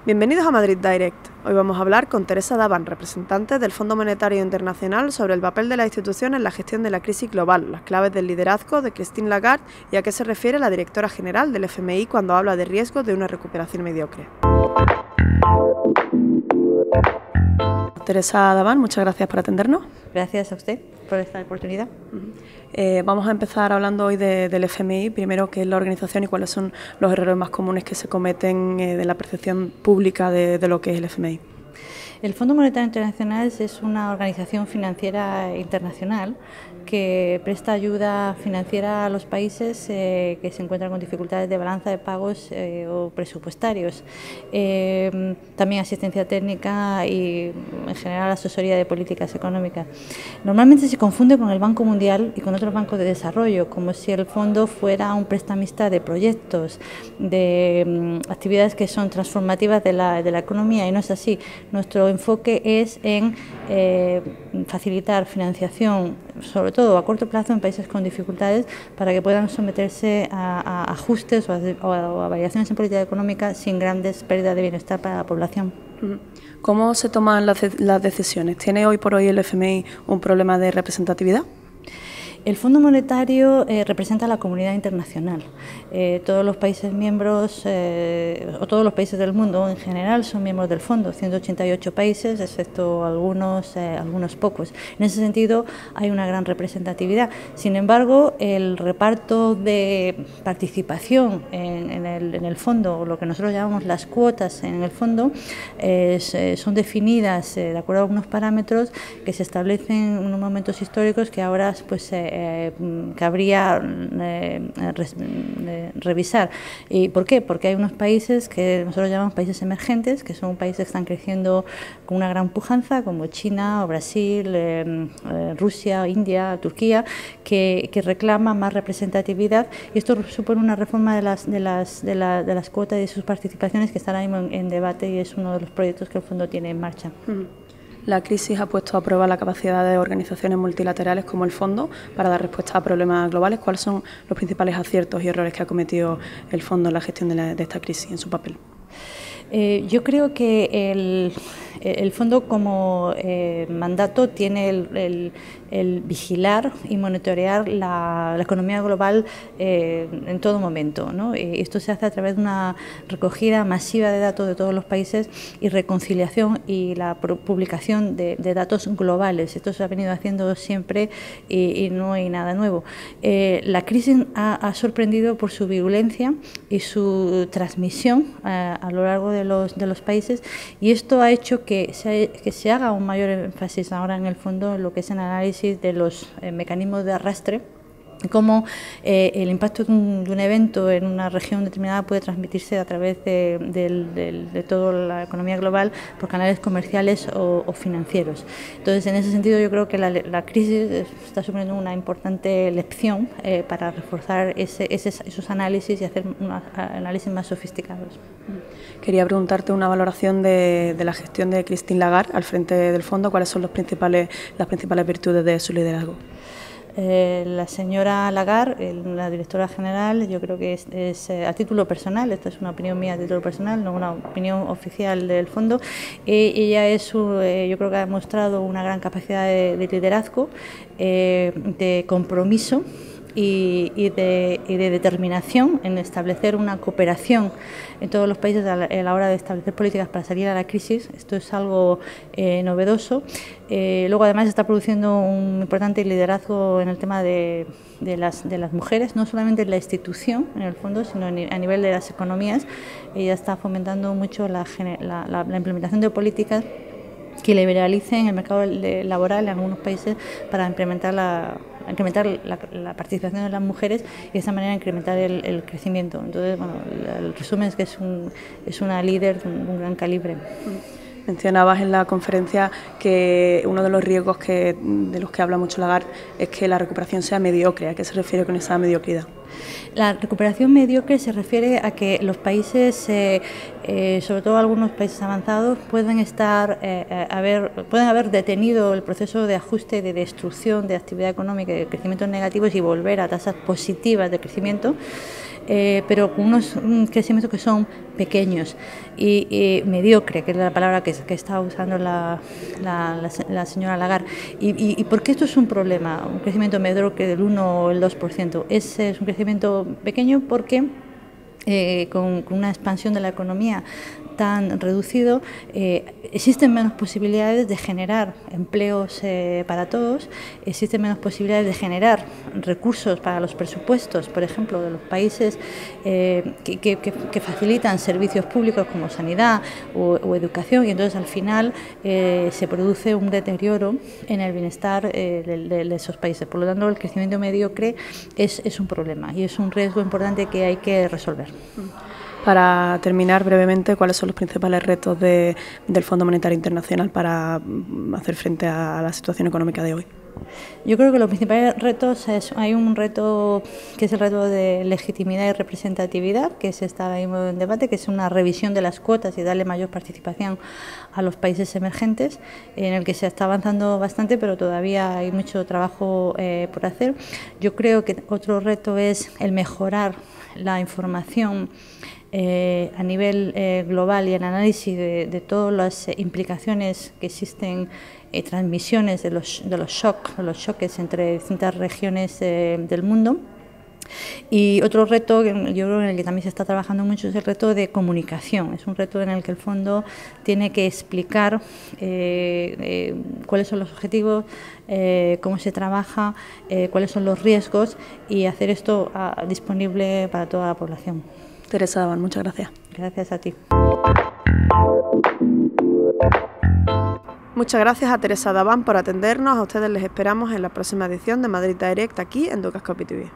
Bienvenidos a Madrid Direct. Hoy vamos a hablar con Teresa Davant, representante del Fondo Monetario Internacional, sobre el papel de la institución en la gestión de la crisis global, las claves del liderazgo de Christine Lagarde y a qué se refiere la directora general del FMI cuando habla de riesgos de una recuperación mediocre. Teresa Davant, muchas gracias por atendernos. Gracias a usted por esta oportunidad. Vamos a empezar hablando hoy del FMI, primero qué es la organización y cuáles son los errores más comunes que se cometen de la percepción pública de lo que es el FMI. El Fondo Monetario Internacional es una organización financiera internacional que presta ayuda financiera a los países que se encuentran con dificultades de balanza de pagos o presupuestarios. También asistencia técnica y en general asesoría de políticas económicas. Normalmente se confunde con el Banco Mundial y con otros bancos de desarrollo, como si el fondo fuera un prestamista de proyectos, de actividades que son transformativas de la economía, y no es así. Nuestro enfoque es en facilitar financiación, sobre todo a corto plazo, en países con dificultades, para que puedan someterse a ajustes o a variaciones en política económica sin grandes pérdidas de bienestar para la población. ¿Cómo se toman las decisiones? ¿Tiene hoy por hoy el FMI un problema de representatividad? El Fondo Monetario representa a la comunidad internacional. Todos los países miembros, o todos los países del mundo en general, son miembros del Fondo, 188 países, excepto algunos pocos. En ese sentido, hay una gran representatividad. Sin embargo, el reparto de participación en el Fondo, o lo que nosotros llamamos las cuotas en el Fondo, son definidas de acuerdo a unos parámetros que se establecen en unos momentos históricos que ahora pues cabría revisar. ¿Y por qué? Porque hay unos países que nosotros llamamos países emergentes, que son países que están creciendo con una gran pujanza, como China o Brasil, Rusia, India, Turquía, que reclaman más representatividad, y esto supone una reforma de las cuotas y de sus participaciones que están ahí en debate, y es uno de los proyectos que el fondo tiene en marcha. La crisis ha puesto a prueba la capacidad de organizaciones multilaterales como el Fondo para dar respuesta a problemas globales. ¿Cuáles son los principales aciertos y errores que ha cometido el Fondo en la gestión de esta crisis, en su papel? Yo creo que el Fondo como mandato tiene el vigilar y monitorear la economía global en todo momento, ¿no? Esto se hace a través de una recogida masiva de datos de todos los países y reconciliación y la publicación de datos globales. Esto se ha venido haciendo siempre y no hay nada nuevo. La crisis ha sorprendido por su virulencia y su transmisión a lo largo de los países, y esto ha hecho que se haga un mayor énfasis ahora en el fondo en lo que es el análisis de los mecanismos de arrastre, cómo el impacto de un evento en una región determinada puede transmitirse a través de toda la economía global por canales comerciales o financieros. Entonces, en ese sentido, yo creo que la crisis está suponiendo una importante lección para reforzar esos análisis y hacer unos análisis más sofisticados. Quería preguntarte una valoración de la gestión de Christine Lagarde al frente del fondo. ¿Cuáles son las principales virtudes de su liderazgo? La señora Lagarde, la directora general, yo creo que es a título personal, esta es una opinión mía a título personal, no una opinión oficial del fondo. Ella yo creo que ha demostrado una gran capacidad de liderazgo, de compromiso y de determinación en establecer una cooperación en todos los países a la hora de establecer políticas para salir a la crisis. Esto es algo novedoso. Luego, además, está produciendo un importante liderazgo en el tema de las mujeres, no solamente en la institución, en el fondo, sino a nivel de las economías. Ella está fomentando mucho la implementación de políticas que liberalicen el mercado laboral en algunos países para incrementar la participación de las mujeres y de esa manera incrementar el crecimiento. Entonces, bueno, el resumen es que es una líder de un gran calibre. Mencionabas en la conferencia que uno de los riesgos de los que habla mucho Lagarde es que la recuperación sea mediocre. ¿A qué se refiere con esa mediocridad? La recuperación mediocre se refiere a que los países, sobre todo algunos países avanzados, pueden haber detenido el proceso de ajuste, de destrucción de actividad económica y de crecimientos negativos y volver a tasas positivas de crecimiento. pero con unos crecimientos que son pequeños y mediocre, que es la palabra que está usando la señora Lagarde. ¿Y por qué esto es un problema? Un crecimiento mediocre del 1 o el 2%. Ese es un crecimiento pequeño porque con una expansión de la economía tan reducido, existen menos posibilidades de generar empleos para todos, existen menos posibilidades de generar recursos para los presupuestos, por ejemplo, de los países que facilitan servicios públicos como sanidad o educación, y entonces al final se produce un deterioro en el bienestar de esos países. Por lo tanto, el crecimiento mediocre es un problema y es un riesgo importante que hay que resolver. Para terminar brevemente, ¿cuáles son los principales retos del Fondo Monetario Internacional para hacer frente a la situación económica de hoy? Yo creo que los principales retos hay un reto que es el reto de legitimidad y representatividad, que se está ahora mismo en debate, que es una revisión de las cuotas y darle mayor participación a los países emergentes, en el que se está avanzando bastante, pero todavía hay mucho trabajo por hacer. Yo creo que otro reto es el mejorar la información a nivel global y el análisis de todas las implicaciones que existen, transmisiones de los choques entre distintas regiones del mundo. Y otro reto, yo creo en el que también se está trabajando mucho, es el reto de comunicación. Es un reto en el que el fondo tiene que explicar cuáles son los objetivos, cómo se trabaja, cuáles son los riesgos y hacer esto disponible para toda la población. Teresa Dabán, muchas gracias. Gracias a ti. Muchas gracias a Teresa Dabán por atendernos. A ustedes les esperamos en la próxima edición de Madrid Direct aquí en Dukascopy TV.